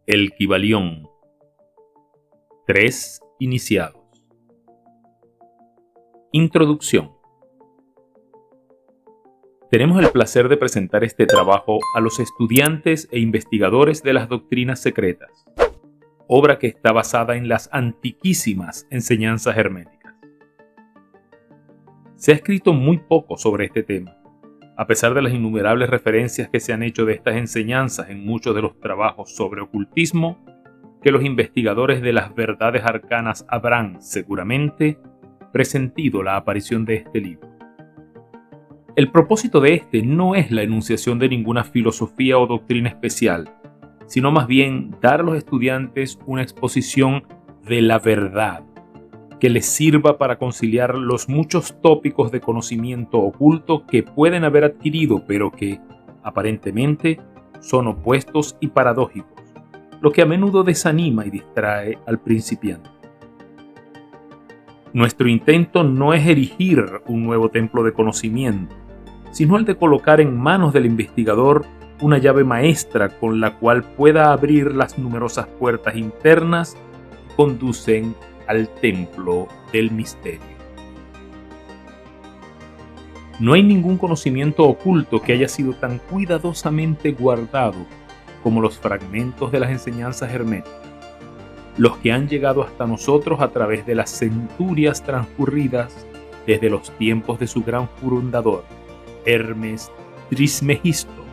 El Kybalión. 3 iniciados. Introducción. Tenemos el placer de presentar este trabajo a los estudiantes e investigadores de las doctrinas secretas, obra que está basada en las antiquísimas enseñanzas herméticas. Se ha escrito muy poco sobre este tema, a pesar de las innumerables referencias que se han hecho de estas enseñanzas en muchos de los trabajos sobre ocultismo que los investigadores de las verdades arcanas habrán, seguramente, presentido la aparición de este libro. El propósito de este no es la enunciación de ninguna filosofía o doctrina especial, sino más bien dar a los estudiantes una exposición de la verdad que les sirva para conciliar los muchos tópicos de conocimiento oculto que pueden haber adquirido, pero que, aparentemente, son opuestos y paradójicos, lo que a menudo desanima y distrae al principiante. Nuestro intento no es erigir un nuevo templo de conocimiento, sino el de colocar en manos del investigador una llave maestra con la cual pueda abrir las numerosas puertas internas que conducen al templo del misterio. No hay ningún conocimiento oculto que haya sido tan cuidadosamente guardado como los fragmentos de las enseñanzas herméticas, los que han llegado hasta nosotros a través de las centurias transcurridas desde los tiempos de su gran fundador, Hermes Trismegisto,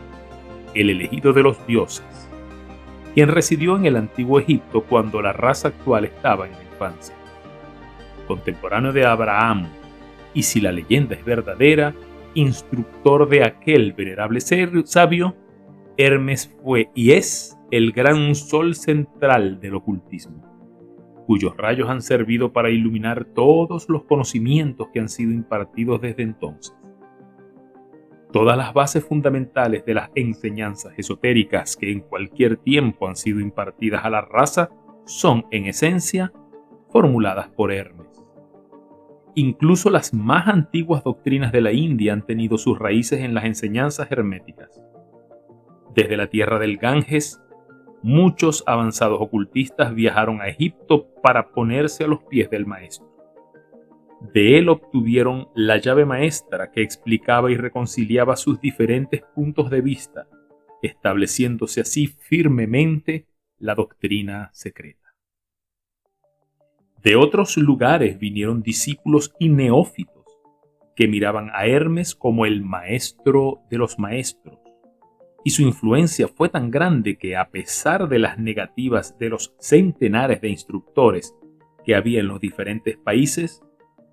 el elegido de los dioses, quien residió en el antiguo Egipto cuando la raza actual estaba en la infancia. Contemporáneo de Abraham, y si la leyenda es verdadera, instructor de aquel venerable sabio, Hermes fue y es el gran sol central del ocultismo, cuyos rayos han servido para iluminar todos los conocimientos que han sido impartidos desde entonces. Todas las bases fundamentales de las enseñanzas esotéricas que en cualquier tiempo han sido impartidas a la raza son, en esencia, formuladas por Hermes. Incluso las más antiguas doctrinas de la India han tenido sus raíces en las enseñanzas herméticas. Desde la tierra del Ganges, muchos avanzados ocultistas viajaron a Egipto para ponerse a los pies del maestro. De él obtuvieron la llave maestra que explicaba y reconciliaba sus diferentes puntos de vista, estableciéndose así firmemente la doctrina secreta. De otros lugares vinieron discípulos y neófitos que miraban a Hermes como el maestro de los maestros, y su influencia fue tan grande que, a pesar de las negativas de los centenares de instructores que había en los diferentes países,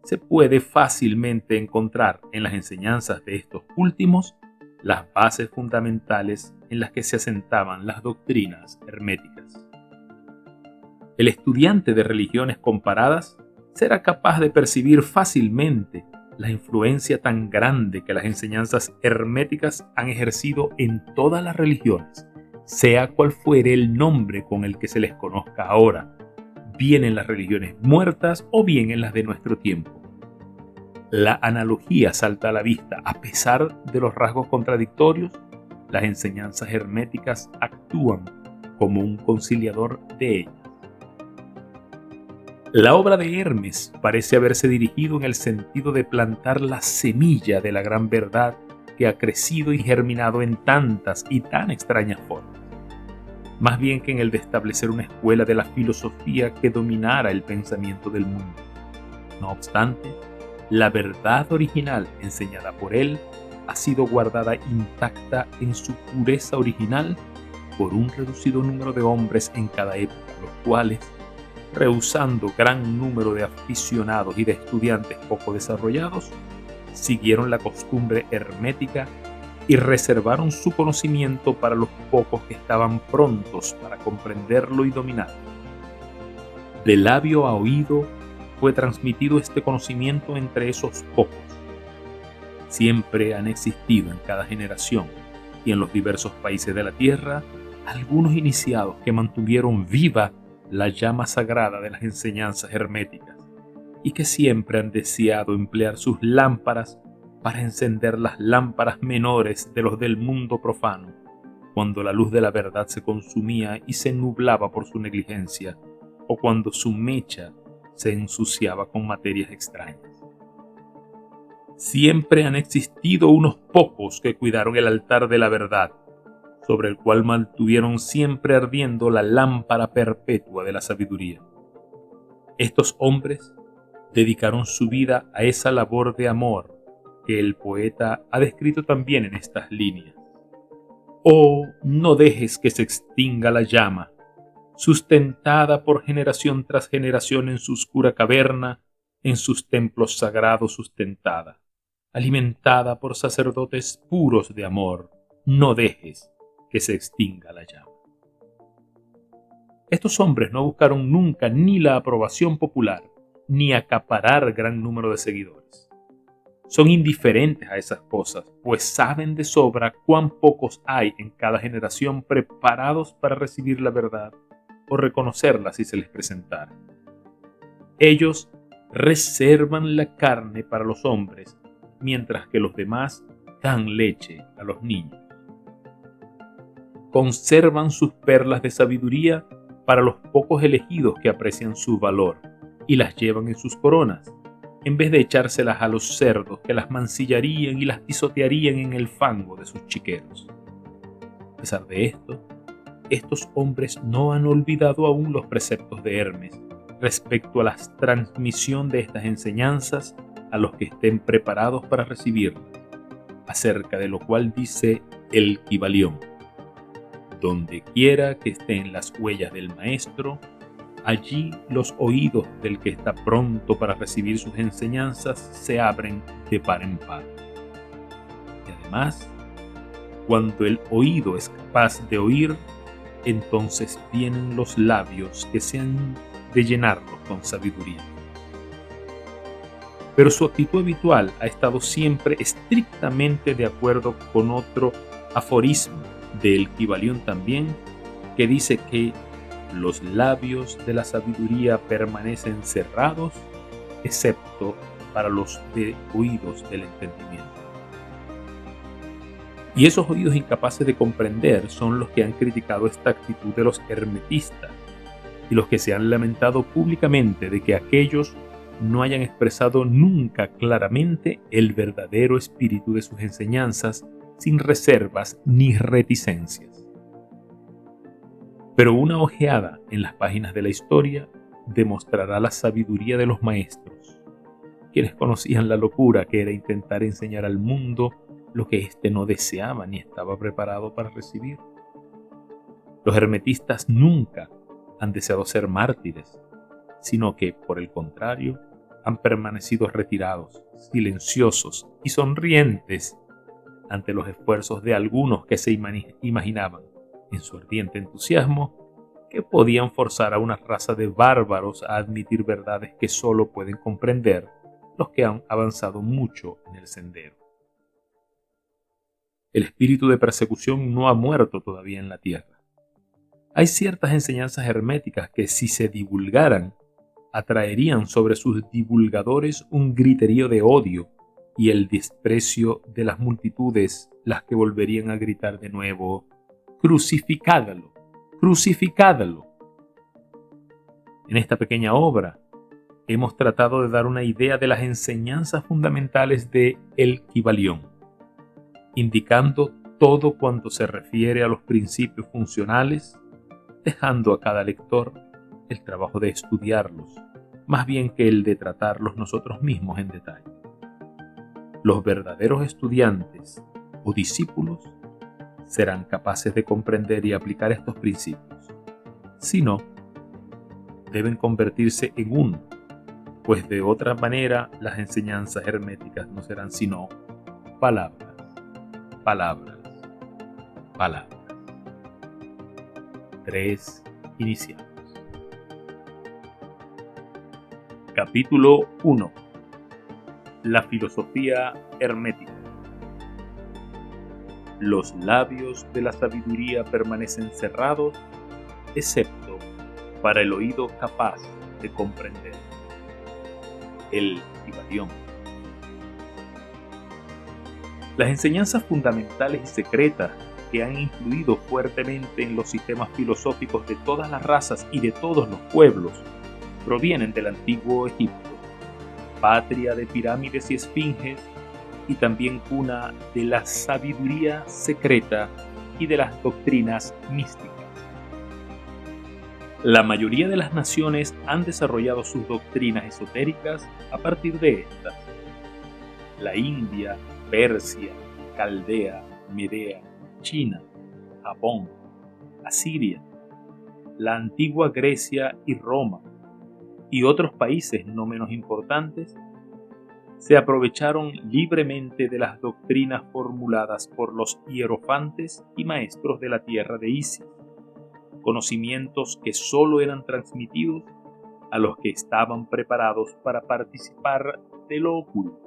se puede fácilmente encontrar en las enseñanzas de estos últimos las bases fundamentales en las que se asentaban las doctrinas herméticas. El estudiante de religiones comparadas será capaz de percibir fácilmente la influencia tan grande que las enseñanzas herméticas han ejercido en todas las religiones, sea cual fuere el nombre con el que se les conozca ahora, bien en las religiones muertas o bien en las de nuestro tiempo. La analogía salta a la vista. A pesar de los rasgos contradictorios, las enseñanzas herméticas actúan como un conciliador de ellas. La obra de Hermes parece haberse dirigido en el sentido de plantar la semilla de la gran verdad que ha crecido y germinado en tantas y tan extrañas formas, más bien que en el de establecer una escuela de la filosofía que dominara el pensamiento del mundo. No obstante, la verdad original enseñada por él ha sido guardada intacta en su pureza original por un reducido número de hombres en cada época, los cuales, rehusando gran número de aficionados y de estudiantes poco desarrollados, siguieron la costumbre hermética y reservaron su conocimiento para los pocos que estaban prontos para comprenderlo y dominarlo. De labio a oído fue transmitido este conocimiento entre esos pocos. Siempre han existido en cada generación y en los diversos países de la tierra algunos iniciados que mantuvieron viva la llama sagrada de las enseñanzas herméticas y que siempre han deseado emplear sus lámparas para encender las lámparas menores de los del mundo profano, cuando la luz de la verdad se consumía y se nublaba por su negligencia, o cuando su mecha se ensuciaba con materias extrañas. Siempre han existido unos pocos que cuidaron el altar de la verdad, sobre el cual mantuvieron siempre ardiendo la lámpara perpetua de la sabiduría. Estos hombres dedicaron su vida a esa labor de amor que el poeta ha descrito también en estas líneas. Oh, no dejes que se extinga la llama, sustentada por generación tras generación en su oscura caverna, en sus templos sagrados sustentada, alimentada por sacerdotes puros de amor. No dejes que se extinga la llama. Estos hombres no buscaron nunca ni la aprobación popular, ni acaparar gran número de seguidores. Son indiferentes a esas cosas, pues saben de sobra cuán pocos hay en cada generación preparados para recibir la verdad o reconocerla si se les presentara. Ellos reservan la carne para los hombres, mientras que los demás dan leche a los niños. Conservan sus perlas de sabiduría para los pocos elegidos que aprecian su valor y las llevan en sus coronas, en vez de echárselas a los cerdos que las mancillarían y las pisotearían en el fango de sus chiqueros. A pesar de esto, estos hombres no han olvidado aún los preceptos de Hermes respecto a la transmisión de estas enseñanzas a los que estén preparados para recibirlas, acerca de lo cual dice el Kybalión: donde quiera que estén las huellas del maestro, allí los oídos del que está pronto para recibir sus enseñanzas se abren de par en par. Y además, cuando el oído es capaz de oír, entonces vienen los labios que se han de llenarlos con sabiduría. Pero su actitud habitual ha estado siempre estrictamente de acuerdo con otro aforismo del Kybalión también, que dice que los labios de la sabiduría permanecen cerrados, excepto para los de oídos del entendimiento. Y esos oídos incapaces de comprender son los que han criticado esta actitud de los hermetistas y los que se han lamentado públicamente de que aquellos no hayan expresado nunca claramente el verdadero espíritu de sus enseñanzas sin reservas ni reticencias. Pero una ojeada en las páginas de la historia demostrará la sabiduría de los maestros, quienes conocían la locura que era intentar enseñar al mundo lo que éste no deseaba ni estaba preparado para recibir. Los hermetistas nunca han deseado ser mártires, sino que, por el contrario, han permanecido retirados, silenciosos y sonrientes ante los esfuerzos de algunos que se imaginaban, en su ardiente entusiasmo, que podían forzar a una raza de bárbaros a admitir verdades que solo pueden comprender los que han avanzado mucho en el sendero. El espíritu de persecución no ha muerto todavía en la tierra. Hay ciertas enseñanzas herméticas que, si se divulgaran, atraerían sobre sus divulgadores un griterío de odio y el desprecio de las multitudes, las que volverían a gritar de nuevo: «¡Crucificádalo! ¡Crucificádalo!». En esta pequeña obra hemos tratado de dar una idea de las enseñanzas fundamentales de El Kybalión, indicando todo cuanto se refiere a los principios funcionales, dejando a cada lector el trabajo de estudiarlos, más bien que el de tratarlos nosotros mismos en detalle. Los verdaderos estudiantes o discípulos serán capaces de comprender y aplicar estos principios. Si no, deben convertirse en uno, pues de otra manera las enseñanzas herméticas no serán sino palabras, palabras, palabras. 3. Iniciamos. Capítulo 1. La filosofía hermética. Los labios de la sabiduría permanecen cerrados, excepto para el oído capaz de comprender. El Kybalión. Las enseñanzas fundamentales y secretas que han influido fuertemente en los sistemas filosóficos de todas las razas y de todos los pueblos provienen del antiguo Egipto, patria de pirámides y esfinges, y también cuna de la sabiduría secreta y de las doctrinas místicas. La mayoría de las naciones han desarrollado sus doctrinas esotéricas a partir de estas. La India, Persia, Caldea, Medea, China, Japón, Asiria, la antigua Grecia y Roma, y otros países no menos importantes, se aprovecharon libremente de las doctrinas formuladas por los hierofantes y maestros de la tierra de Isis, conocimientos que sólo eran transmitidos a los que estaban preparados para participar de lo oculto.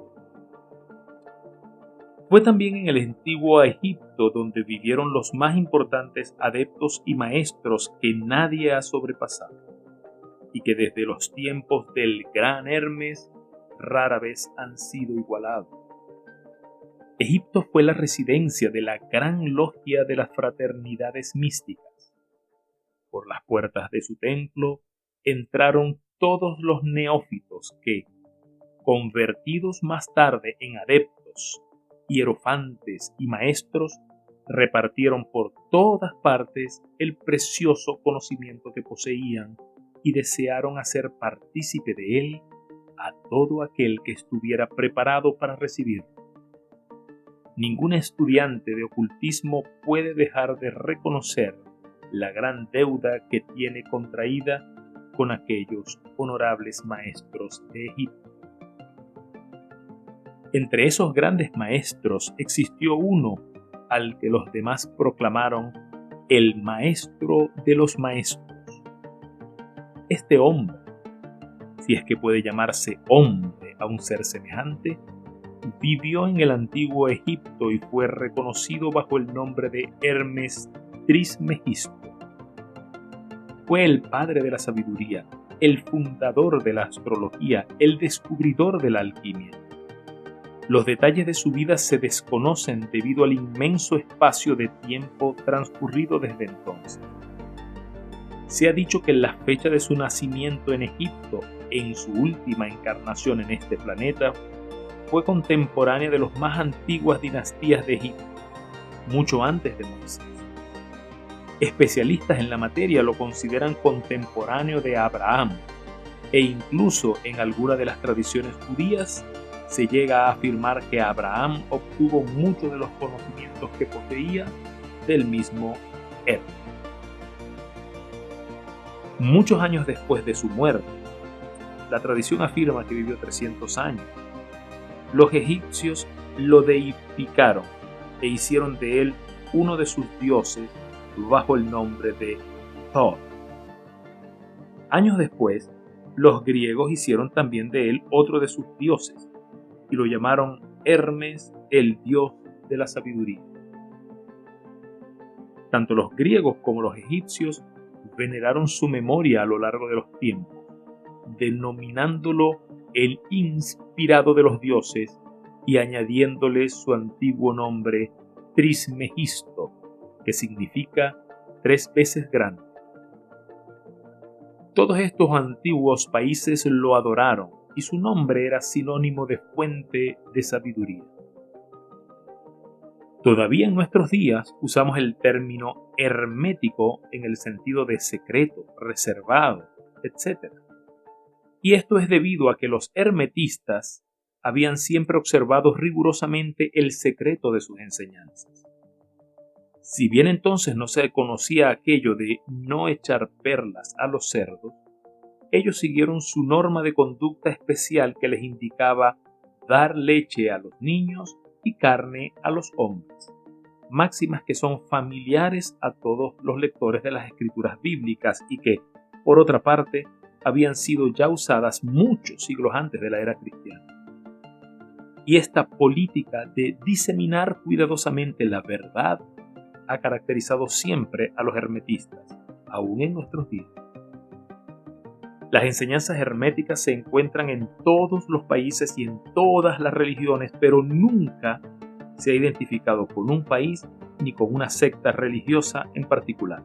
Fue también en el antiguo Egipto donde vivieron los más importantes adeptos y maestros que nadie ha sobrepasado, y que desde los tiempos del gran Hermes rara vez han sido igualados. Egipto fue la residencia de la gran logia de las fraternidades místicas. Por las puertas de su templo entraron todos los neófitos que, convertidos más tarde en adeptos, hierofantes y maestros, repartieron por todas partes el precioso conocimiento que poseían y desearon hacer partícipe de él a todo aquel que estuviera preparado para recibirlo. Ningún estudiante de ocultismo puede dejar de reconocer la gran deuda que tiene contraída con aquellos honorables maestros de Egipto. Entre esos grandes maestros existió uno al que los demás proclamaron el maestro de los maestros. Este hombre, si es que puede llamarse hombre a un ser semejante, vivió en el antiguo Egipto y fue reconocido bajo el nombre de Hermes Trismegisto. Fue el padre de la sabiduría, el fundador de la astrología, el descubridor de la alquimia. Los detalles de su vida se desconocen debido al inmenso espacio de tiempo transcurrido desde entonces. Se ha dicho que la fecha de su nacimiento en Egipto, en su última encarnación en este planeta, fue contemporánea de las más antiguas dinastías de Egipto, mucho antes de Moisés. Especialistas en la materia lo consideran contemporáneo de Abraham, e incluso en alguna de las tradiciones judías se llega a afirmar que Abraham obtuvo muchos de los conocimientos que poseía del mismo Hermes. Muchos años después de su muerte, la tradición afirma que vivió 300 años, los egipcios lo deificaron e hicieron de él uno de sus dioses bajo el nombre de Thoth. Años después, los griegos hicieron también de él otro de sus dioses y lo llamaron Hermes, el dios de la sabiduría. Tanto los griegos como los egipcios veneraron su memoria a lo largo de los tiempos, denominándolo el inspirado de los dioses y añadiéndole su antiguo nombre Trismegisto, que significa 3 veces grande. Todos estos antiguos países lo adoraron y su nombre era sinónimo de fuente de sabiduría. Todavía en nuestros días usamos el término hermético en el sentido de secreto, reservado, etc. Y esto es debido a que los hermetistas habían siempre observado rigurosamente el secreto de sus enseñanzas. Si bien entonces no se conocía aquello de no echar perlas a los cerdos, ellos siguieron su norma de conducta especial que les indicaba dar leche a los niños y carne a los hombres, máximas que son familiares a todos los lectores de las escrituras bíblicas y que, por otra parte, habían sido ya usadas muchos siglos antes de la era cristiana. Y esta política de diseminar cuidadosamente la verdad ha caracterizado siempre a los hermetistas, aún en nuestros días. Las enseñanzas herméticas se encuentran en todos los países y en todas las religiones, pero nunca se ha identificado con un país ni con una secta religiosa en particular.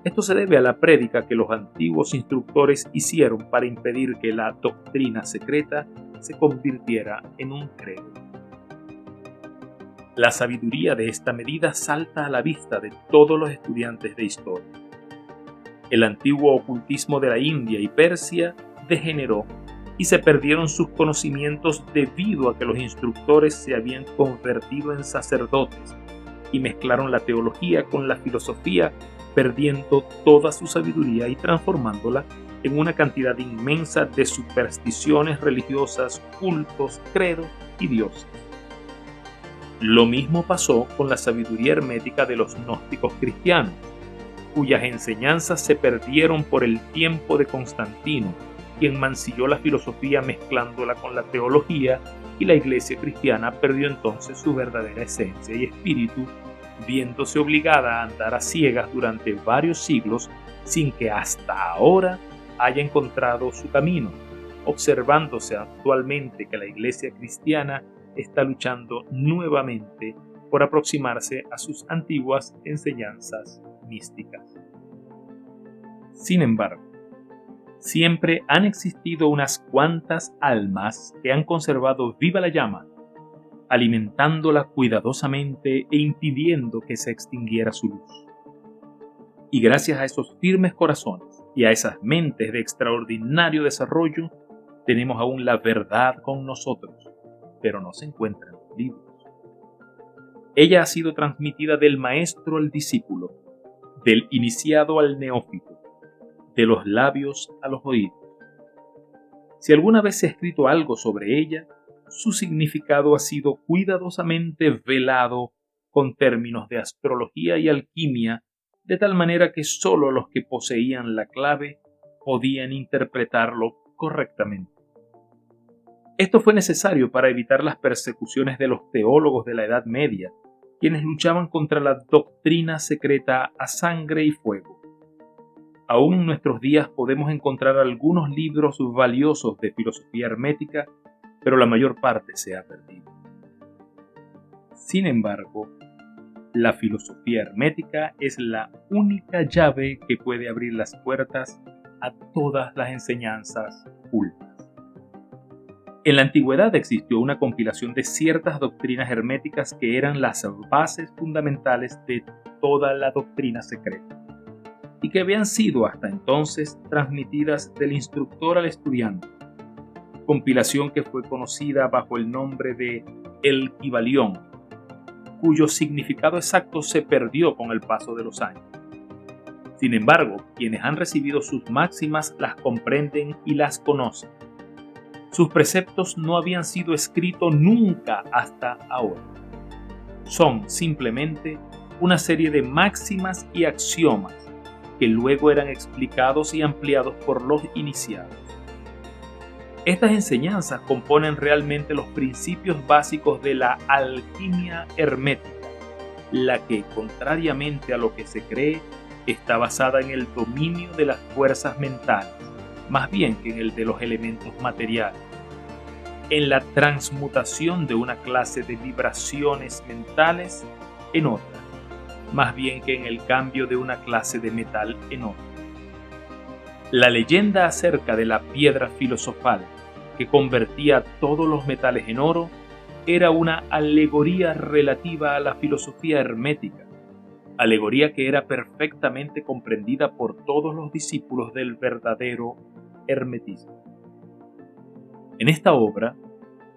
Esto se debe a la prédica que los antiguos instructores hicieron para impedir que la doctrina secreta se convirtiera en un credo. La sabiduría de esta medida salta a la vista de todos los estudiantes de historia. El antiguo ocultismo de la India y Persia degeneró y se perdieron sus conocimientos debido a que los instructores se habían convertido en sacerdotes y mezclaron la teología con la filosofía, perdiendo toda su sabiduría y transformándola en una cantidad inmensa de supersticiones religiosas, cultos, credos y dioses. Lo mismo pasó con la sabiduría hermética de los gnósticos cristianos, cuyas enseñanzas se perdieron por el tiempo de Constantino, quien mancilló la filosofía mezclándola con la teología, y la Iglesia cristiana perdió entonces su verdadera esencia y espíritu, viéndose obligada a andar a ciegas durante varios siglos sin que hasta ahora haya encontrado su camino, observándose actualmente que la Iglesia cristiana está luchando nuevamente por aproximarse a sus antiguas enseñanzas místicas. Sin embargo, siempre han existido unas cuantas almas que han conservado viva la llama, alimentándola cuidadosamente e impidiendo que se extinguiera su luz. Y gracias a esos firmes corazones y a esas mentes de extraordinario desarrollo, tenemos aún la verdad con nosotros, pero no se encuentra en los libros. Ella ha sido transmitida del maestro al discípulo, del iniciado al neófito, de los labios a los oídos. Si alguna vez se ha escrito algo sobre ella, su significado ha sido cuidadosamente velado con términos de astrología y alquimia, de tal manera que sólo los que poseían la clave podían interpretarlo correctamente. Esto fue necesario para evitar las persecuciones de los teólogos de la Edad Media, quienes luchaban contra la doctrina secreta a sangre y fuego. Aún en nuestros días podemos encontrar algunos libros valiosos de filosofía hermética, pero la mayor parte se ha perdido. Sin embargo, la filosofía hermética es la única llave que puede abrir las puertas a todas las enseñanzas ocultas. En la antigüedad existió una compilación de ciertas doctrinas herméticas que eran las bases fundamentales de toda la doctrina secreta, y que habían sido hasta entonces transmitidas del instructor al estudiante, compilación que fue conocida bajo el nombre de El Kybalión, cuyo significado exacto se perdió con el paso de los años. Sin embargo, quienes han recibido sus máximas las comprenden y las conocen. Sus preceptos no habían sido escritos nunca hasta ahora. Son simplemente una serie de máximas y axiomas que luego eran explicados y ampliados por los iniciados. Estas enseñanzas componen realmente los principios básicos de la alquimia hermética, la que, contrariamente a lo que se cree, está basada en el dominio de las fuerzas mentales, más bien que en el de los elementos materiales, en la transmutación de una clase de vibraciones mentales en otra, más bien que en el cambio de una clase de metal en otra. La leyenda acerca de la piedra filosofal que convertía todos los metales en oro era una alegoría relativa a la filosofía hermética, alegoría que era perfectamente comprendida por todos los discípulos del verdadero hermetismo. En esta obra,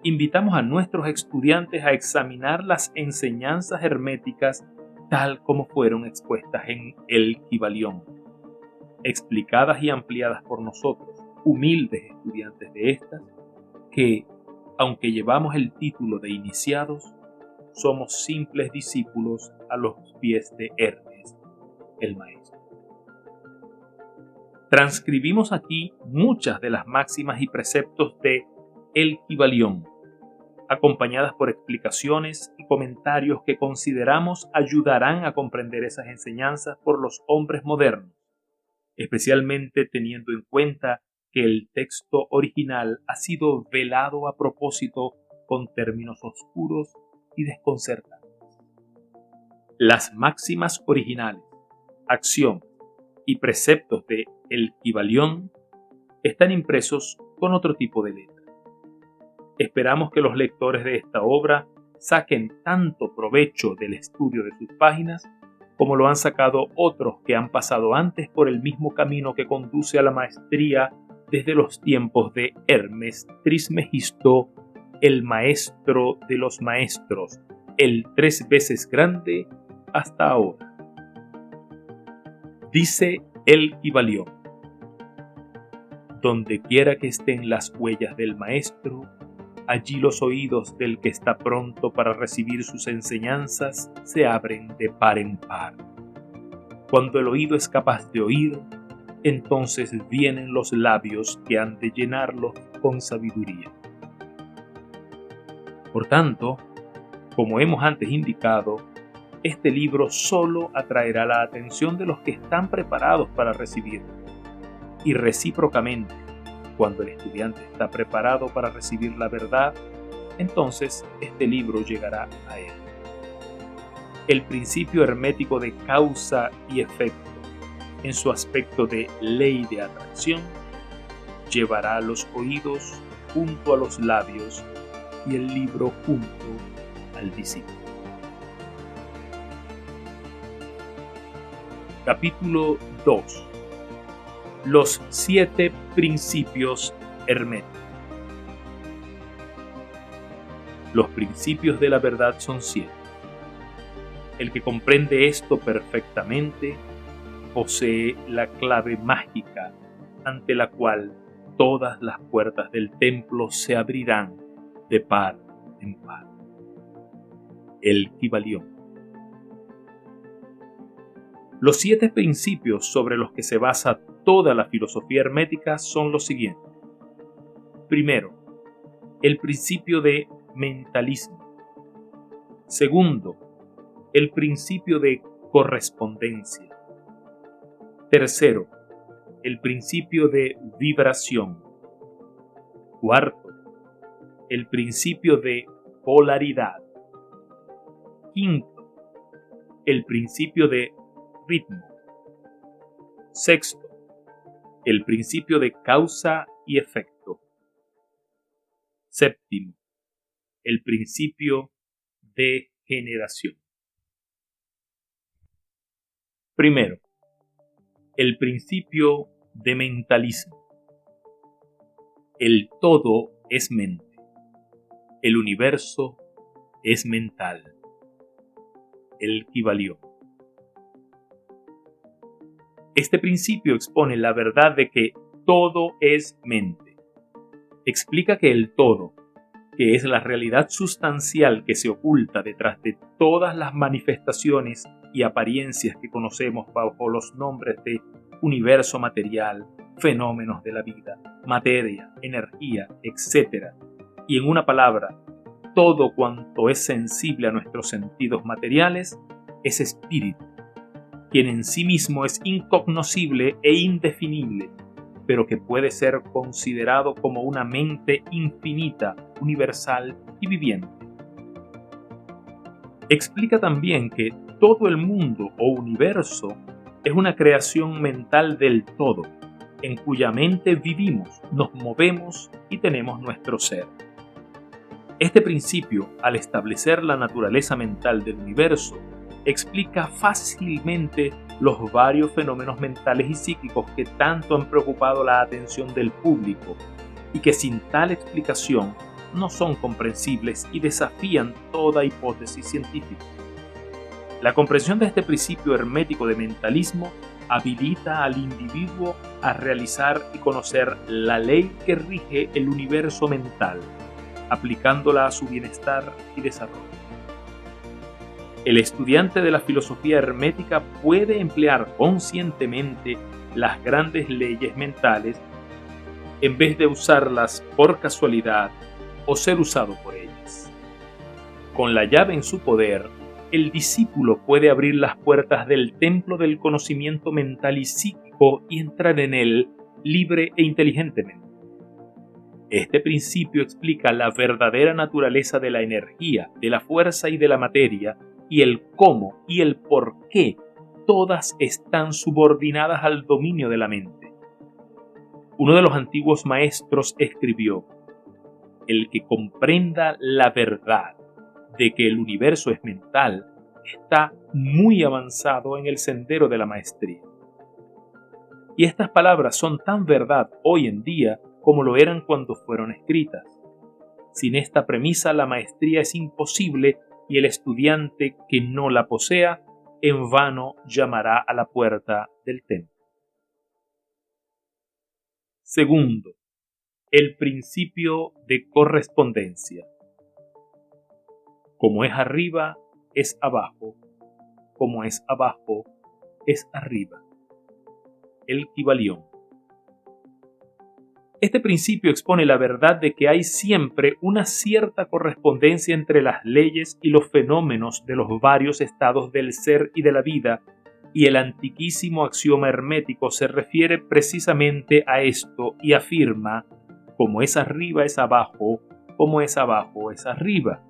invitamos a nuestros estudiantes a examinar las enseñanzas herméticas tal como fueron expuestas en El Kybalión, explicadas y ampliadas por nosotros, humildes estudiantes de estas, que, aunque llevamos el título de iniciados, somos simples discípulos a los pies de Hermes, el maestro. Transcribimos aquí muchas de las máximas y preceptos de El Kybalión, acompañadas por explicaciones y comentarios que consideramos ayudarán a comprender esas enseñanzas por los hombres modernos, especialmente teniendo en cuenta que el texto original ha sido velado a propósito con términos oscuros y desconcertantes. Las máximas originales, acción y preceptos de El Kybalión están impresos con otro tipo de letra. Esperamos que los lectores de esta obra saquen tanto provecho del estudio de sus páginas como lo han sacado otros que han pasado antes por el mismo camino que conduce a la maestría desde los tiempos de Hermes Trismegisto, el maestro de los maestros, el 3 veces grande, hasta ahora. Dice El Kybalión: donde quiera que estén las huellas del maestro, allí los oídos del que está pronto para recibir sus enseñanzas se abren de par en par. Cuando el oído es capaz de oír, entonces vienen los labios que han de llenarlo con sabiduría. Por tanto, como hemos antes indicado, este libro solo atraerá la atención de los que están preparados para recibirlo. Y recíprocamente, cuando el estudiante está preparado para recibir la verdad, entonces este libro llegará a él. El principio hermético de causa y efecto, en su aspecto de ley de atracción, llevará los oídos junto a los labios y el libro junto al discípulo. Capítulo 2. Los 7 principios herméticos. Los principios de la verdad son 7. El que comprende esto perfectamente posee la clave mágica ante la cual todas las puertas del templo se abrirán de par en par. El Kybalión. Los 7 principios sobre los que se basa toda la filosofía hermética son los siguientes. Primero, el principio de mentalismo. Segundo, el principio de correspondencia. Tercero, el principio de vibración. Cuarto, el principio de polaridad. Quinto, el principio de ritmo. Sexto, el principio de causa y efecto. Séptimo, el principio de generación. Primero, el principio de mentalismo. El todo es mente. El universo es mental. El Kybalión. Este principio expone la verdad de que todo es mente. Explica que el todo, que es la realidad sustancial que se oculta detrás de todas las manifestaciones y apariencias que conocemos bajo los nombres de universo material, fenómenos de la vida, materia, energía, etc. Y en una palabra, todo cuanto es sensible a nuestros sentidos materiales es espíritu, quien en sí mismo es incognoscible e indefinible, pero que puede ser considerado como una mente infinita, universal y viviente. Explica también que todo el mundo o universo es una creación mental del todo, en cuya mente vivimos, nos movemos y tenemos nuestro ser. Este principio, al establecer la naturaleza mental del universo, explica fácilmente los varios fenómenos mentales y psíquicos que tanto han preocupado la atención del público y que sin tal explicación no son comprensibles y desafían toda hipótesis científica. La comprensión de este principio hermético de mentalismo habilita al individuo a realizar y conocer la ley que rige el universo mental, aplicándola a su bienestar y desarrollo. El estudiante de la filosofía hermética puede emplear conscientemente las grandes leyes mentales en vez de usarlas por casualidad o ser usado por ellas. Con la llave en su poder, el discípulo puede abrir las puertas del templo del conocimiento mental y psíquico y entrar en él libre e inteligentemente. Este principio explica la verdadera naturaleza de la energía, de la fuerza y de la materia, y el cómo y el por qué todas están subordinadas al dominio de la mente. Uno de los antiguos maestros escribió: el que comprenda la verdad de que el universo es mental está muy avanzado en el sendero de la maestría. Y estas palabras son tan verdad hoy en día como lo eran cuando fueron escritas. Sin esta premisa, la maestría es imposible y el estudiante que no la posea en vano llamará a la puerta del templo. Segundo, el principio de correspondencia. Como es arriba, es abajo. Como es abajo, es arriba. El Kybalión. Este principio expone la verdad de que hay siempre una cierta correspondencia entre las leyes y los fenómenos de los varios estados del ser y de la vida, y el antiquísimo axioma hermético se refiere precisamente a esto y afirma: como es arriba es abajo, como es abajo es arriba.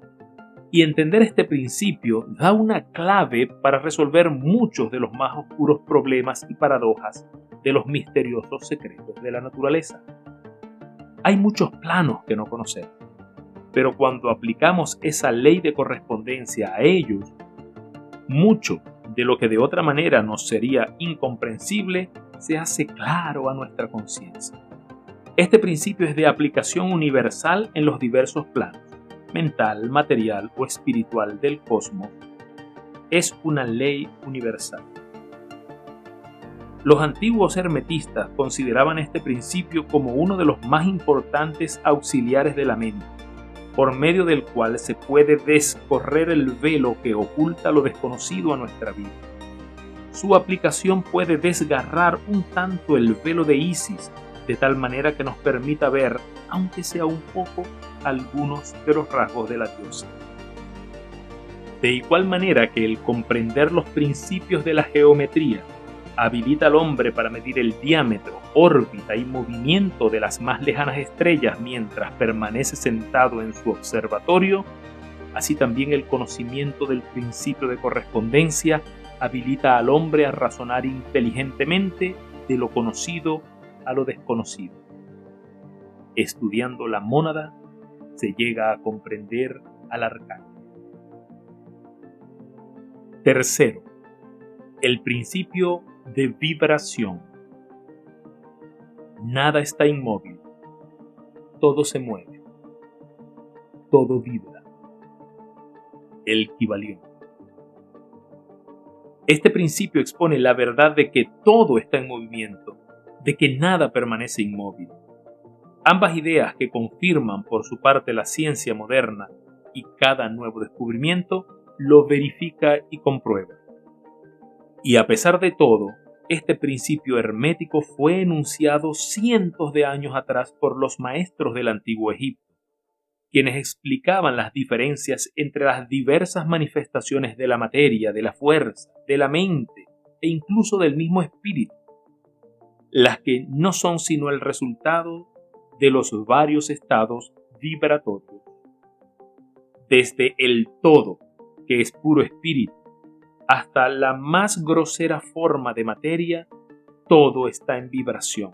Y entender este principio da una clave para resolver muchos de los más oscuros problemas y paradojas de los misteriosos secretos de la naturaleza. Hay muchos planos que no conocemos, pero cuando aplicamos esa ley de correspondencia a ellos, mucho de lo que de otra manera nos sería incomprensible se hace claro a nuestra conciencia. Este principio es de aplicación universal en los diversos planos, mental, material o espiritual del cosmos. Es una ley universal. Los antiguos hermetistas consideraban este principio como uno de los más importantes auxiliares de la mente, por medio del cual se puede descorrer el velo que oculta lo desconocido a nuestra vida. Su aplicación puede desgarrar un tanto el velo de Isis, de tal manera que nos permita ver, aunque sea un poco, algunos de los rasgos de la diosa. De igual manera que el comprender los principios de la geometría habilita al hombre para medir el diámetro, órbita y movimiento de las más lejanas estrellas mientras permanece sentado en su observatorio, así también el conocimiento del principio de correspondencia habilita al hombre a razonar inteligentemente de lo conocido a lo desconocido. Estudiando la mónada, se llega a comprender al arcángel. Tercero, el principio de vibración. Nada está inmóvil, todo se mueve, todo vibra. El Kybalión. Este principio expone la verdad de que todo está en movimiento, de que nada permanece inmóvil. Ambas ideas que confirman por su parte la ciencia moderna y cada nuevo descubrimiento lo verifica y comprueba. Y a pesar de todo, este principio hermético fue enunciado cientos de años atrás por los maestros del antiguo Egipto, quienes explicaban las diferencias entre las diversas manifestaciones de la materia, de la fuerza, de la mente e incluso del mismo espíritu, las que no son sino el resultado de los varios estados vibratorios. Desde el todo, que es puro espíritu, hasta la más grosera forma de materia, todo está en vibración.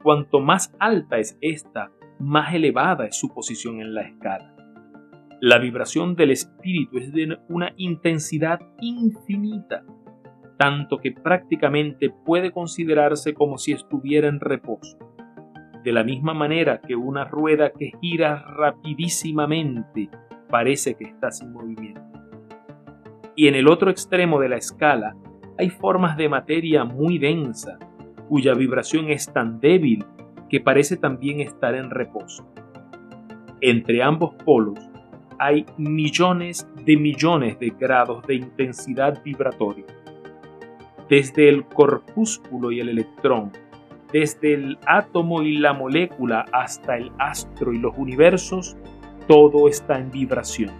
Cuanto más alta es esta, más elevada es su posición en la escala. La vibración del espíritu es de una intensidad infinita, tanto que prácticamente puede considerarse como si estuviera en reposo. De la misma manera que una rueda que gira rapidísimamente parece que está sin movimiento. Y en el otro extremo de la escala hay formas de materia muy densa, cuya vibración es tan débil que parece también estar en reposo. Entre ambos polos hay millones de grados de intensidad vibratoria. Desde el corpúsculo y el electrón, desde el átomo y la molécula hasta el astro y los universos, todo está en vibración.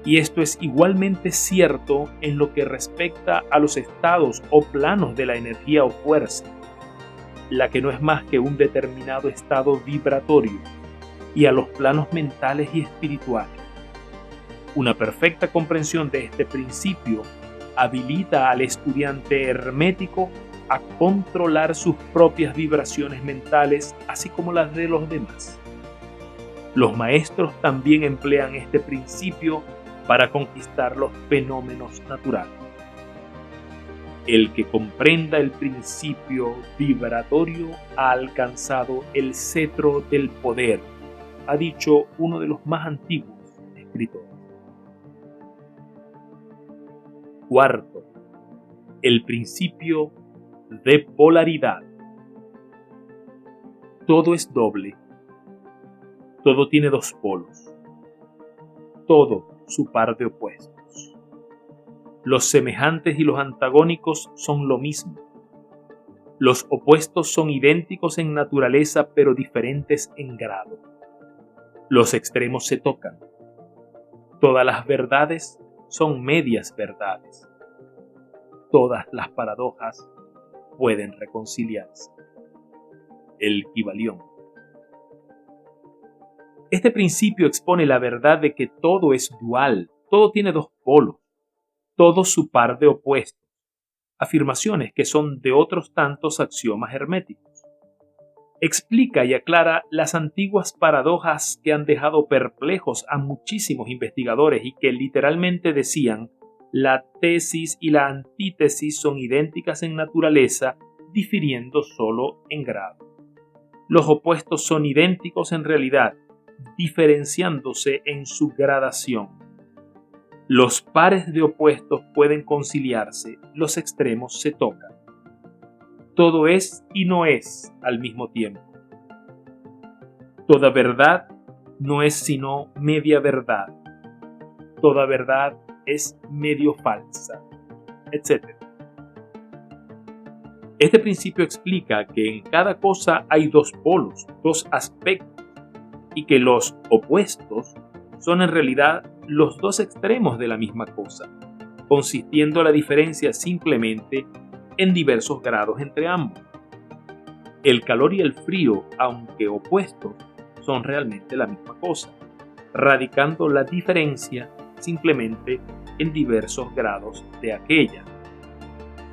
Y esto es igualmente cierto en lo que respecta a los estados o planos de la energía o fuerza. la que no es más que un determinado estado vibratorio, y a los planos mentales y espirituales. Una perfecta comprensión de este principio habilita al estudiante hermético a controlar sus propias vibraciones mentales, así como las de los demás. Los maestros también emplean este principio para conquistar los fenómenos naturales. El que comprenda el principio vibratorio ha alcanzado el cetro del poder, ha dicho uno de los más antiguos escritores. Cuarto, el principio de polaridad. Todo es doble. Todo tiene dos polos. Todo su par de opuestos. Los semejantes y los antagónicos son lo mismo. Los opuestos son idénticos en naturaleza, pero diferentes en grado. Los extremos se tocan. Todas las verdades son medias verdades. Todas las paradojas pueden reconciliarse. El Kybalión. Este principio expone la verdad de que todo es dual, todo tiene dos polos, todo su par de opuestos, afirmaciones que son de otros tantos axiomas herméticos. Explica y aclara las antiguas paradojas que han dejado perplejos a muchísimos investigadores y que literalmente decían: la tesis y la antítesis son idénticas en naturaleza, difiriendo solo en grado. Los opuestos son idénticos en realidad, diferenciándose en su gradación. Los pares de opuestos pueden conciliarse, los extremos se tocan. Todo es y no es al mismo tiempo. Toda verdad no es sino media verdad. Toda verdad es medio falsa, etc. Este principio explica que en cada cosa hay dos polos, dos aspectos, y que los opuestos son en realidad los dos extremos de la misma cosa, consistiendo la diferencia simplemente en diversos grados entre ambos. El calor y el frío, aunque opuestos, son realmente la misma cosa, radicando la diferencia simplemente en diversos grados de aquella.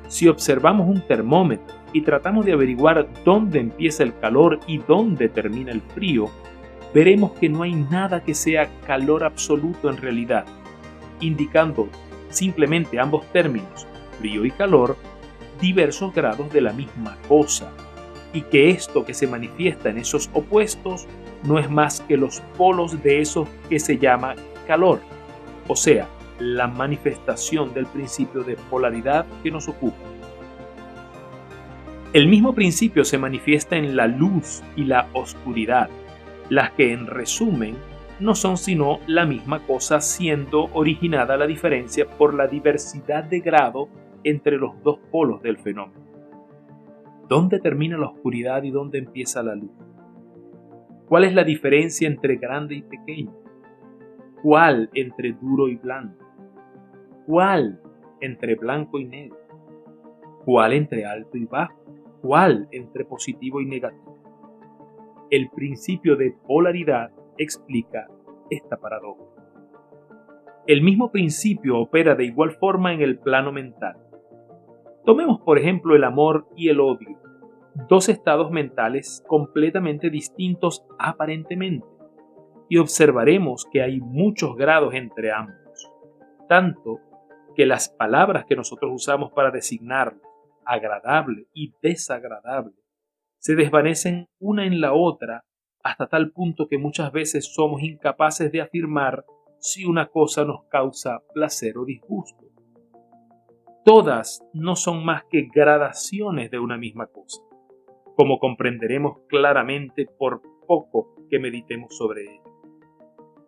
Si observamos un termómetro y tratamos de averiguar dónde empieza el calor y dónde termina el frío, veremos que no hay nada que sea calor absoluto en realidad, indicando simplemente ambos términos, frío y calor, diversos grados de la misma cosa, y que esto que se manifiesta en esos opuestos no es más que los polos de eso que se llama calor, o sea, la manifestación del principio de polaridad que nos ocupa. El mismo principio se manifiesta en la luz y la oscuridad, las que en resumen no son sino la misma cosa, siendo originada la diferencia por la diversidad de grado entre los dos polos del fenómeno. ¿Dónde termina la oscuridad y dónde empieza la luz? ¿Cuál es la diferencia entre grande y pequeño? ¿Cuál entre duro y blando? ¿Cuál entre blanco y negro? ¿Cuál entre alto y bajo? ¿Cuál entre positivo y negativo? El principio de polaridad explica esta paradoja. El mismo principio opera de igual forma en el plano mental. Tomemos por ejemplo el amor y el odio, dos estados mentales completamente distintos aparentemente, y observaremos que hay muchos grados entre ambos, tanto que las palabras que nosotros usamos para designarlos, agradable y desagradable, se desvanecen una en la otra hasta tal punto que muchas veces somos incapaces de afirmar si una cosa nos causa placer o disgusto. Todas no son más que gradaciones de una misma cosa, como comprenderemos claramente por poco que meditemos sobre ello.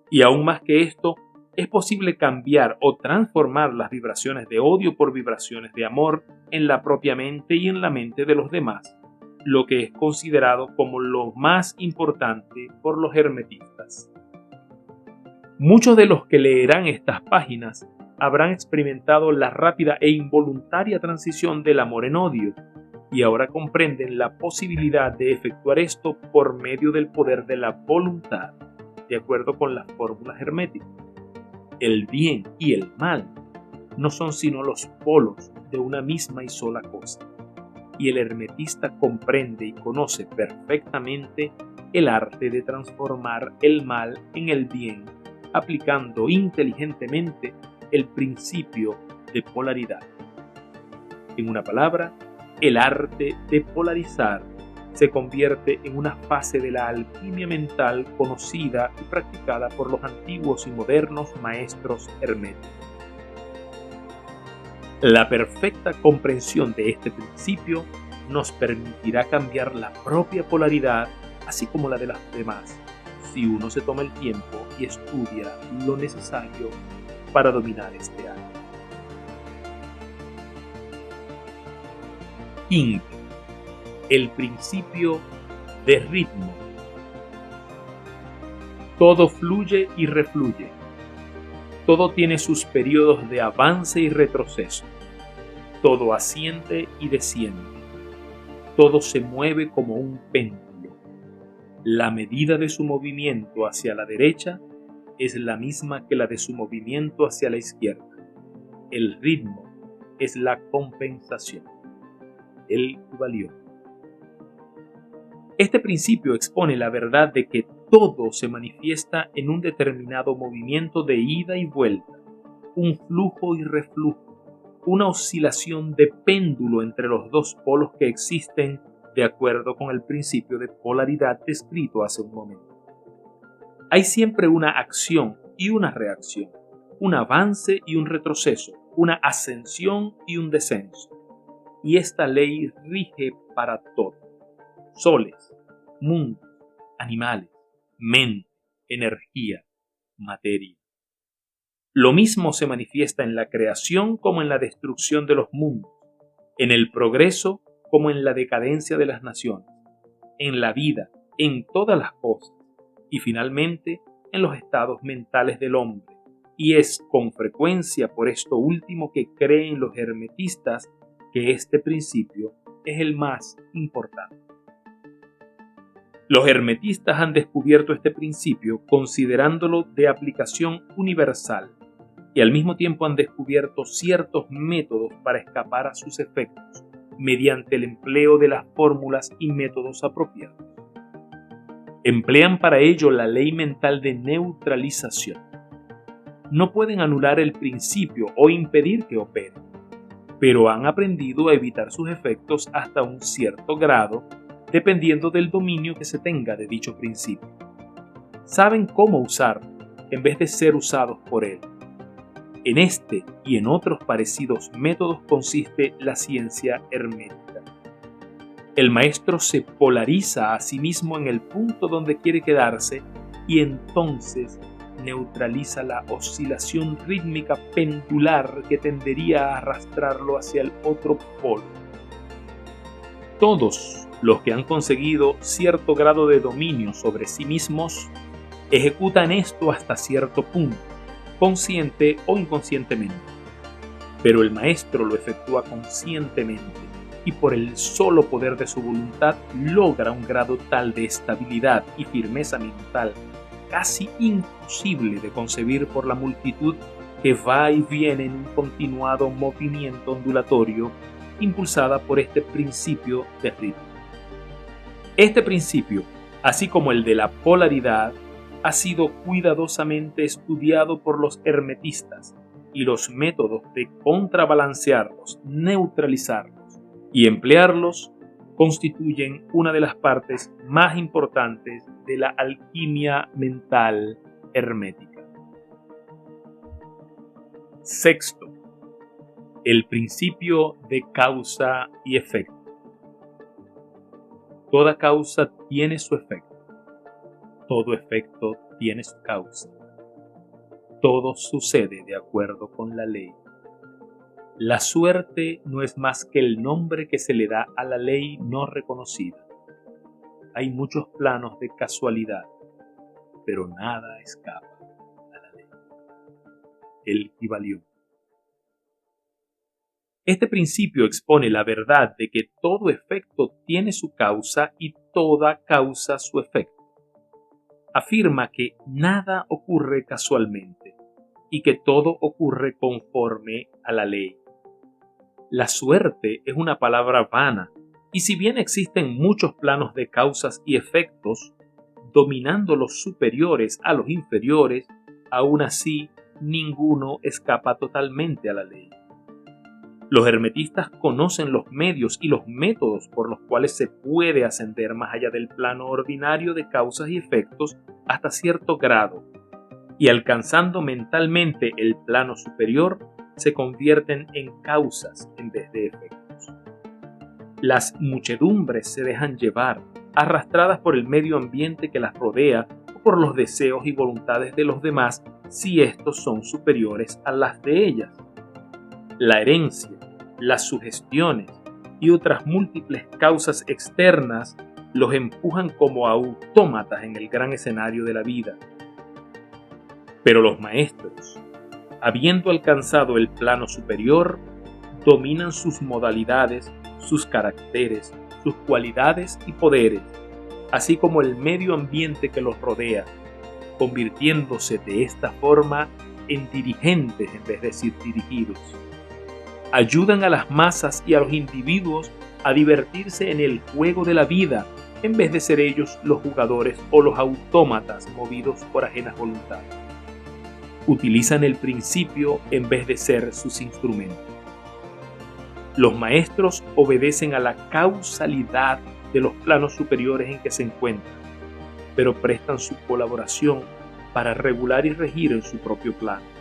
Y aún más que esto, es posible cambiar o transformar las vibraciones de odio por vibraciones de amor en la propia mente y en la mente de los demás, lo que es considerado como lo más importante por los hermetistas. Muchos de los que leerán estas páginas habrán experimentado la rápida e involuntaria transición del amor en odio, y ahora comprenden la posibilidad de efectuar esto por medio del poder de la voluntad, de acuerdo con las fórmulas herméticas. El bien y el mal no son sino los polos de una misma y sola cosa, y el hermetista comprende y conoce perfectamente el arte de transformar el mal en el bien, aplicando inteligentemente el principio de polaridad. En una palabra, el arte de polarizar se convierte en una fase de la alquimia mental conocida y practicada por los antiguos y modernos maestros herméticos. La perfecta comprensión de este principio nos permitirá cambiar la propia polaridad, así como la de las demás, si uno se toma el tiempo y estudia lo necesario para dominar este arte. Quinto, el principio de ritmo. Todo fluye y refluye. Todo tiene sus periodos de avance y retroceso. Todo asciende y desciende. Todo se mueve como un péndulo. La medida de su movimiento hacia la derecha es la misma que la de su movimiento hacia la izquierda. El ritmo es la compensación. El Kybalión. Este principio expone la verdad de que todo se manifiesta en un determinado movimiento de ida y vuelta, un flujo y reflujo, una oscilación de péndulo entre los dos polos que existen de acuerdo con el principio de polaridad descrito hace un momento. Hay siempre una acción y una reacción, un avance y un retroceso, una ascensión y un descenso. Y esta ley rige para todo: soles, mundos, animales, mente, energía, materia. Lo mismo se manifiesta en la creación como en la destrucción de los mundos, en el progreso como en la decadencia de las naciones, en la vida, en todas las cosas, y finalmente en los estados mentales del hombre. Y es con frecuencia por esto último que creen los hermetistas que este principio es el más importante. Los hermetistas han descubierto este principio considerándolo de aplicación universal y al mismo tiempo han descubierto ciertos métodos para escapar a sus efectos mediante el empleo de las fórmulas y métodos apropiados. Emplean para ello la ley mental de neutralización. No pueden anular el principio o impedir que opere, pero han aprendido a evitar sus efectos hasta un cierto grado, dependiendo del dominio que se tenga de dicho principio. Saben cómo usarlo, en vez de ser usados por él. En este y en otros parecidos métodos consiste la ciencia hermética. El maestro se polariza a sí mismo en el punto donde quiere quedarse y entonces neutraliza la oscilación rítmica pendular que tendería a arrastrarlo hacia el otro polo. Todos los que han conseguido cierto grado de dominio sobre sí mismos ejecutan esto hasta cierto punto, consciente o inconscientemente. Pero el maestro lo efectúa conscientemente y por el solo poder de su voluntad logra un grado tal de estabilidad y firmeza mental casi imposible de concebir por la multitud que va y viene en un continuado movimiento ondulatorio impulsada por este principio de ritmo. Este principio, así como el de la polaridad, ha sido cuidadosamente estudiado por los hermetistas y los métodos de contrabalancearlos, neutralizarlos y emplearlos constituyen una de las partes más importantes de la alquimia mental hermética. Sexto, el principio de causa y efecto. Toda causa tiene su efecto. Todo efecto tiene su causa. Todo sucede de acuerdo con la ley. La suerte no es más que el nombre que se le da a la ley no reconocida. Hay muchos planos de casualidad, pero nada escapa a la ley. El Kybalión. Este principio expone la verdad de que todo efecto tiene su causa y toda causa su efecto. Afirma que nada ocurre casualmente y que todo ocurre conforme a la ley. La suerte es una palabra vana, y si bien existen muchos planos de causas y efectos, dominando los superiores a los inferiores, aún así ninguno escapa totalmente a la ley. Los hermetistas conocen los medios y los métodos por los cuales se puede ascender más allá del plano ordinario de causas y efectos hasta cierto grado, y alcanzando mentalmente el plano superior, se convierten en causas en vez de efectos. Las muchedumbres se dejan llevar, arrastradas por el medio ambiente que las rodea o por los deseos y voluntades de los demás si estos son superiores a las de ellas. La herencia, las sugestiones y otras múltiples causas externas los empujan como autómatas en el gran escenario de la vida. Pero los maestros, habiendo alcanzado el plano superior, dominan sus modalidades, sus caracteres, sus cualidades y poderes, así como el medio ambiente que los rodea, convirtiéndose de esta forma en dirigentes en vez de ser dirigidos. Ayudan a las masas y a los individuos a divertirse en el juego de la vida, en vez de ser ellos los jugadores o los autómatas movidos por ajenas voluntades. Utilizan el principio en vez de ser sus instrumentos. Los maestros obedecen a la causalidad de los planos superiores en que se encuentran, pero prestan su colaboración para regular y regir en su propio plano.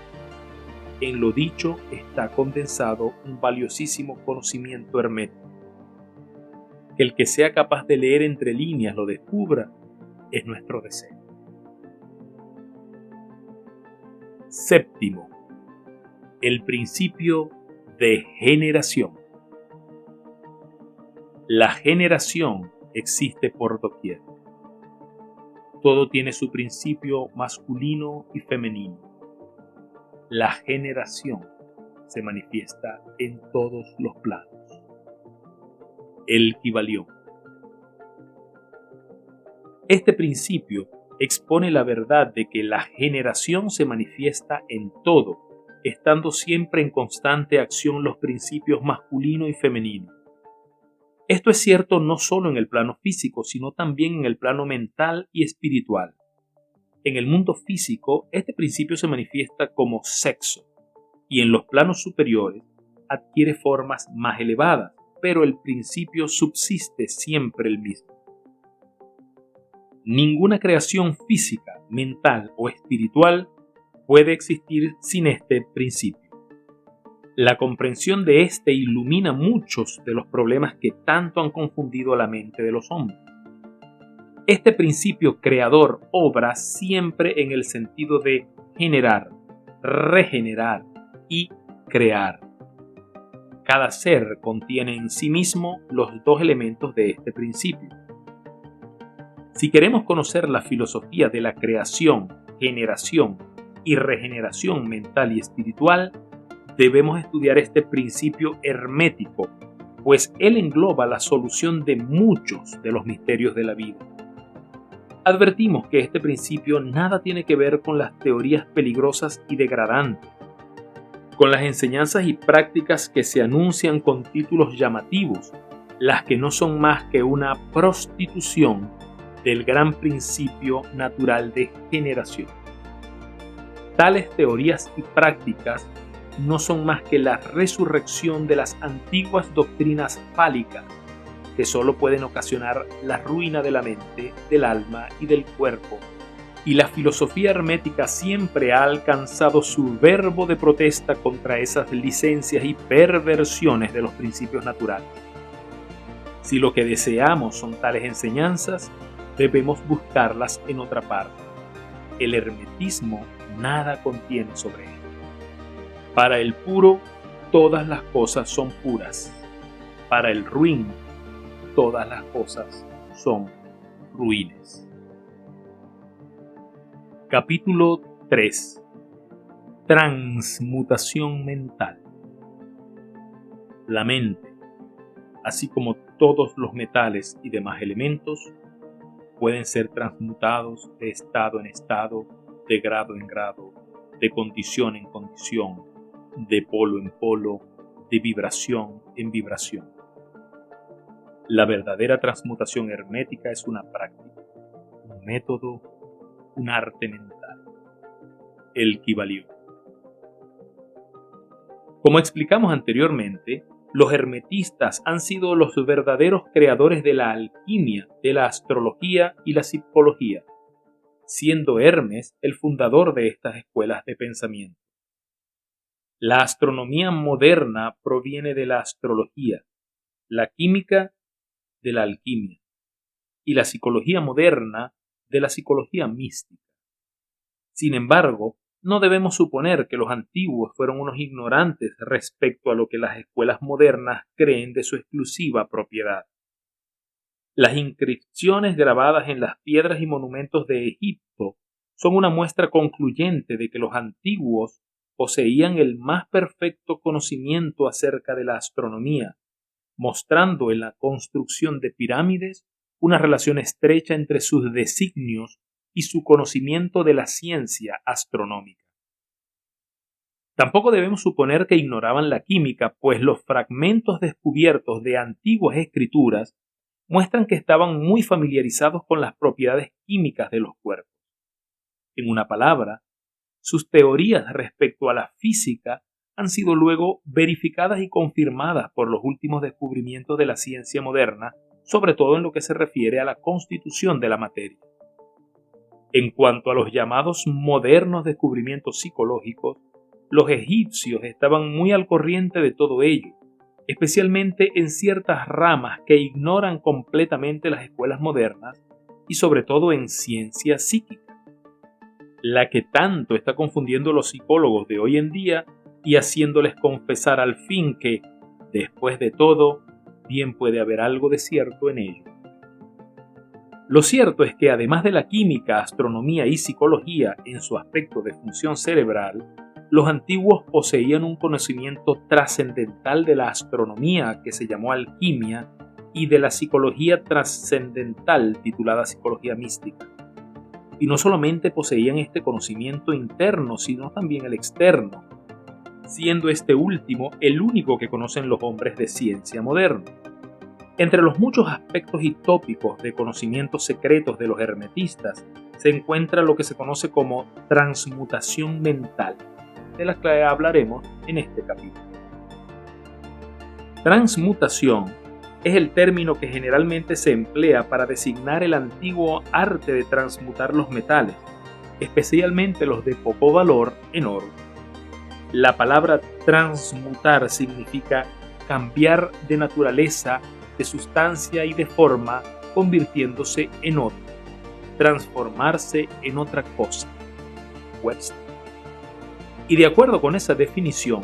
En lo dicho está condensado un valiosísimo conocimiento hermético. Que el que sea capaz de leer entre líneas lo descubra es nuestro deseo. Séptimo, el principio de generación. La generación existe por doquier. Todo tiene su principio masculino y femenino. La generación se manifiesta en todos los planos. El Kybalión. Este principio expone la verdad de que la generación se manifiesta en todo, estando siempre en constante acción los principios masculino y femenino. Esto es cierto no solo en el plano físico, sino también en el plano mental y espiritual. En el mundo físico, este principio se manifiesta como sexo, y en los planos superiores adquiere formas más elevadas, pero el principio subsiste siempre el mismo. Ninguna creación física, mental o espiritual puede existir sin este principio. La comprensión de este ilumina muchos de los problemas que tanto han confundido la mente de los hombres. Este principio creador obra siempre en el sentido de generar, regenerar y crear. Cada ser contiene en sí mismo los dos elementos de este principio. Si queremos conocer la filosofía de la creación, generación y regeneración mental y espiritual, debemos estudiar este principio hermético, pues él engloba la solución de muchos de los misterios de la vida. Advertimos que este principio nada tiene que ver con las teorías peligrosas y degradantes, con las enseñanzas y prácticas que se anuncian con títulos llamativos, las que no son más que una prostitución del gran principio natural de generación. Tales teorías y prácticas no son más que la resurrección de las antiguas doctrinas fálicas, que solo pueden ocasionar la ruina de la mente, del alma y del cuerpo, y la filosofía hermética siempre ha alcanzado su verbo de protesta contra esas licencias y perversiones de los principios naturales. Si lo que deseamos son tales enseñanzas, debemos buscarlas en otra parte. El hermetismo nada contiene sobre él. Para el puro, todas las cosas son puras. Para el ruin, todas las cosas son ruines. Capítulo 3. Transmutación mental. La mente, así como todos los metales y demás elementos, pueden ser transmutados de estado en estado, de grado en grado, de condición en condición, de polo en polo, de vibración en vibración. La verdadera transmutación hermética es una práctica, un método, un arte mental. El Kybalión. Como explicamos anteriormente, los hermetistas han sido los verdaderos creadores de la alquimia, de la astrología y la psicología, siendo Hermes el fundador de estas escuelas de pensamiento. La astronomía moderna proviene de la astrología, la química de la alquimia y la psicología moderna de la psicología mística. Sin embargo, no debemos suponer que los antiguos fueron unos ignorantes respecto a lo que las escuelas modernas creen de su exclusiva propiedad. Las inscripciones grabadas en las piedras y monumentos de Egipto son una muestra concluyente de que los antiguos poseían el más perfecto conocimiento acerca de la astronomía, mostrando en la construcción de pirámides una relación estrecha entre sus designios y su conocimiento de la ciencia astronómica. Tampoco debemos suponer que ignoraban la química, pues los fragmentos descubiertos de antiguas escrituras muestran que estaban muy familiarizados con las propiedades químicas de los cuerpos. En una palabra, sus teorías respecto a la física han sido luego verificadas y confirmadas por los últimos descubrimientos de la ciencia moderna, sobre todo en lo que se refiere a la constitución de la materia. En cuanto a los llamados modernos descubrimientos psicológicos, los egipcios estaban muy al corriente de todo ello, especialmente en ciertas ramas que ignoran completamente las escuelas modernas y sobre todo en ciencia psíquica, la que tanto está confundiendo a los psicólogos de hoy en día y haciéndoles confesar al fin que, después de todo, bien puede haber algo de cierto en ello. Lo cierto es que además de la química, astronomía y psicología en su aspecto de función cerebral, los antiguos poseían un conocimiento trascendental de la astronomía que se llamó alquimia y de la psicología trascendental titulada psicología mística. Y no solamente poseían este conocimiento interno, sino también el externo, siendo este último el único que conocen los hombres de ciencia moderna. Entre los muchos aspectos y tópicos de conocimientos secretos de los hermetistas se encuentra lo que se conoce como transmutación mental, de la que hablaremos en este capítulo. Transmutación es el término que generalmente se emplea para designar el antiguo arte de transmutar los metales, especialmente los de poco valor, en oro. La palabra transmutar significa cambiar de naturaleza, de sustancia y de forma, convirtiéndose en otro, transformarse en otra cosa. Webster. Y de acuerdo con esa definición,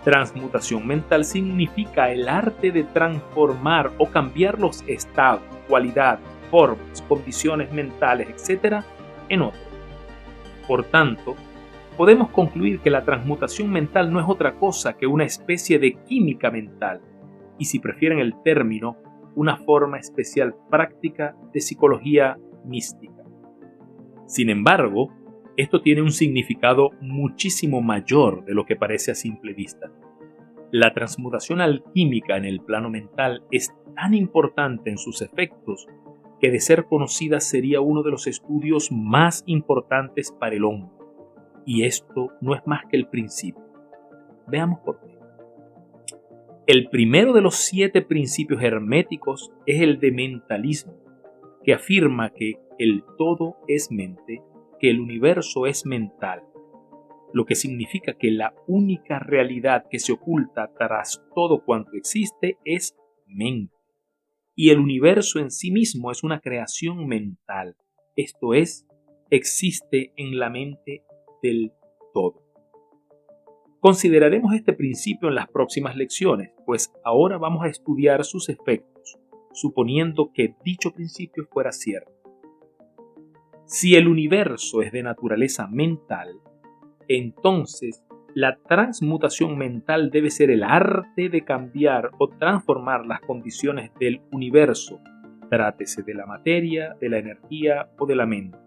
transmutación mental significa el arte de transformar o cambiar los estados, cualidades, formas, condiciones mentales, etc., en otro. Por tanto, podemos concluir que la transmutación mental no es otra cosa que una especie de química mental, y si prefieren el término, una forma especial práctica de psicología mística. Sin embargo, esto tiene un significado muchísimo mayor de lo que parece a simple vista. La transmutación alquímica en el plano mental es tan importante en sus efectos que de ser conocida sería uno de los estudios más importantes para el hombre. Y esto no es más que el principio. Veamos por qué. El primero de los 7 principios herméticos es el de mentalismo, que afirma que el todo es mente, que el universo es mental, lo que significa que la única realidad que se oculta tras todo cuanto existe es mente, y el universo en sí mismo es una creación mental, esto es, existe en la mente del todo. Consideraremos este principio en las próximas lecciones, pues ahora vamos a estudiar sus efectos, suponiendo que dicho principio fuera cierto. Si el universo es de naturaleza mental, entonces La transmutación mental debe ser el arte de cambiar o transformar las condiciones del universo, trátese de la materia, de la energía o de la mente.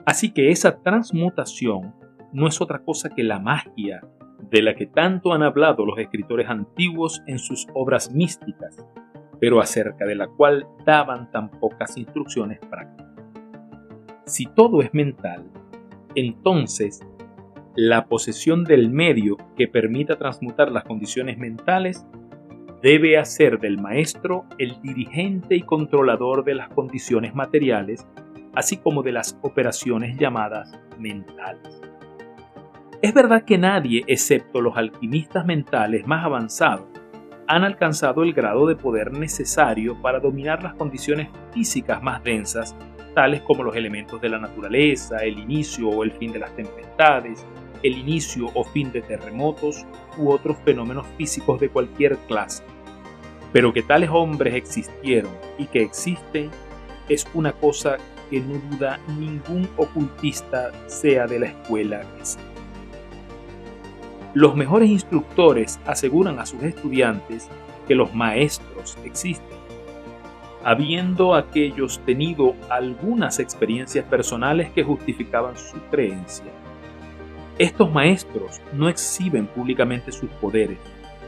Así que esa transmutación no es otra cosa que la magia de la que tanto han hablado los escritores antiguos en sus obras místicas, pero acerca de la cual daban tan pocas instrucciones prácticas. Si todo es mental, entonces la posesión del medio que permita transmutar las condiciones mentales debe hacer del maestro el dirigente y controlador de las condiciones materiales, así como de las operaciones llamadas mentales. Es verdad que nadie, excepto los alquimistas mentales más avanzados, han alcanzado el grado de poder necesario para dominar las condiciones físicas más densas, tales como los elementos de la naturaleza, el inicio o el fin de las tempestades, el inicio o fin de terremotos u otros fenómenos físicos de cualquier clase. Pero que tales hombres existieron y que existen es una cosa que no duda ningún ocultista, sea de la escuela que sea. Los mejores instructores aseguran a sus estudiantes que los maestros existen, habiendo aquellos tenido algunas experiencias personales que justificaban su creencia. Estos maestros no exhiben públicamente sus poderes,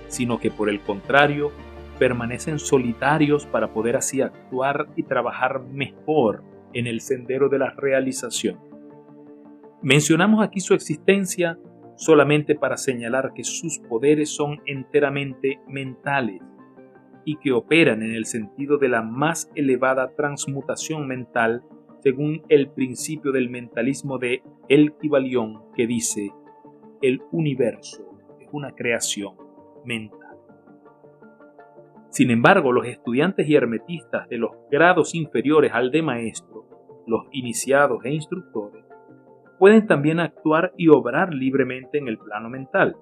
sino que por el contrario, permanecen solitarios para poder así actuar y trabajar mejor en el sendero de la realización. Mencionamos aquí su existencia solamente para señalar que sus poderes son enteramente mentales y que operan en el sentido de la más elevada transmutación mental según el principio del mentalismo de El Kybalión, que dice: el universo es una creación mental. Sin embargo, los estudiantes y hermetistas de los grados inferiores al de maestro, los iniciados e instructores, pueden también actuar y obrar libremente en el plano mental.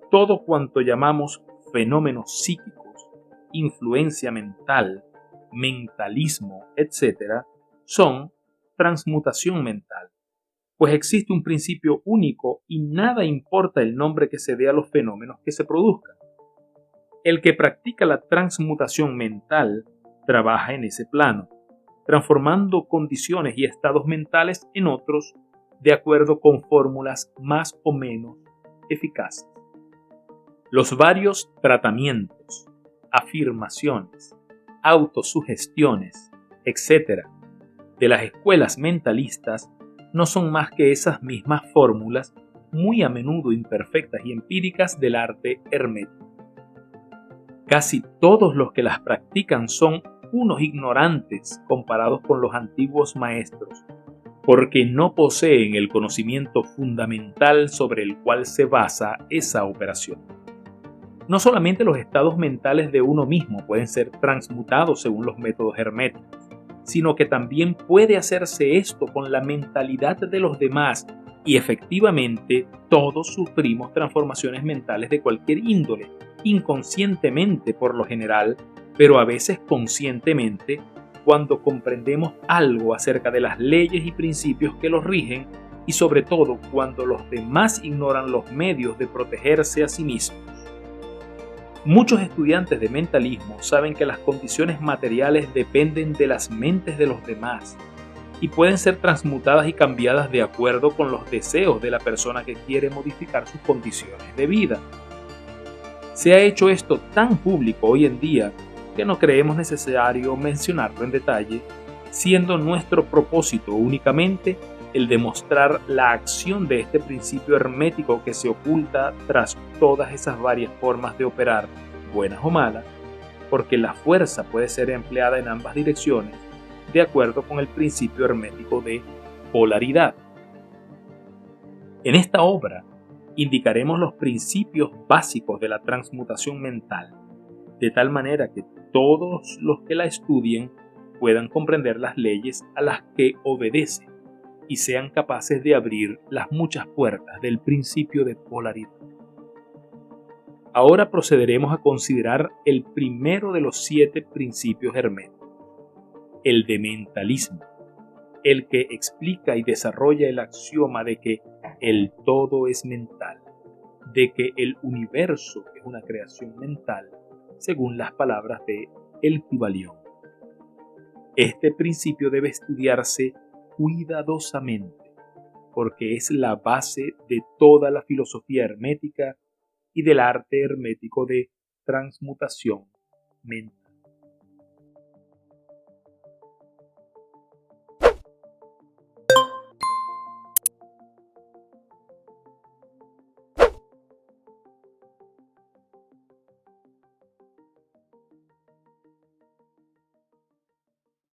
Todo cuanto llamamos fenómenos psíquicos, influencia mental, mentalismo, etc., son transmutación mental, pues existe un principio único y nada importa el nombre que se dé a los fenómenos que se produzcan. El que practica la transmutación mental trabaja en ese plano, transformando condiciones y estados mentales en otros de acuerdo con fórmulas más o menos eficaces. Los varios tratamientos, afirmaciones, autosugestiones, etc., de las escuelas mentalistas no son más que esas mismas fórmulas, muy a menudo imperfectas y empíricas, del arte hermético. Casi todos los que las practican son unos ignorantes comparados con los antiguos maestros, porque no poseen el conocimiento fundamental sobre el cual se basa esa operación. No solamente los estados mentales de uno mismo pueden ser transmutados según los métodos herméticos, sino que también puede hacerse esto con la mentalidad de los demás, y efectivamente todos sufrimos transformaciones mentales de cualquier índole, inconscientemente por lo general, pero a veces conscientemente, cuando comprendemos algo acerca de las leyes y principios que los rigen, y sobre todo cuando los demás ignoran los medios de protegerse a sí mismos. Muchos estudiantes de mentalismo saben que las condiciones materiales dependen de las mentes de los demás y pueden ser transmutadas y cambiadas de acuerdo con los deseos de la persona que quiere modificar sus condiciones de vida. Se ha hecho esto tan público hoy en día que no creemos necesario mencionarlo en detalle, siendo nuestro propósito únicamente el demostrar la acción de este principio hermético que se oculta tras todas esas varias formas de operar, buenas o malas, porque la fuerza puede ser empleada en ambas direcciones, de acuerdo con el principio hermético de polaridad. En esta obra indicaremos los principios básicos de la transmutación mental, de tal manera que todos los que la estudien puedan comprender las leyes a las que obedecen y sean capaces de abrir las muchas puertas del principio de polaridad. Ahora procederemos a considerar el primero de los 7 principios herméticos, el de mentalismo. el que explica y desarrolla el axioma de que el todo es mental, de que el universo es una creación mental, según las palabras de El Kybalión. Este principio debe estudiarse cuidadosamente, porque es la base de toda la filosofía hermética y del arte hermético de transmutación mental.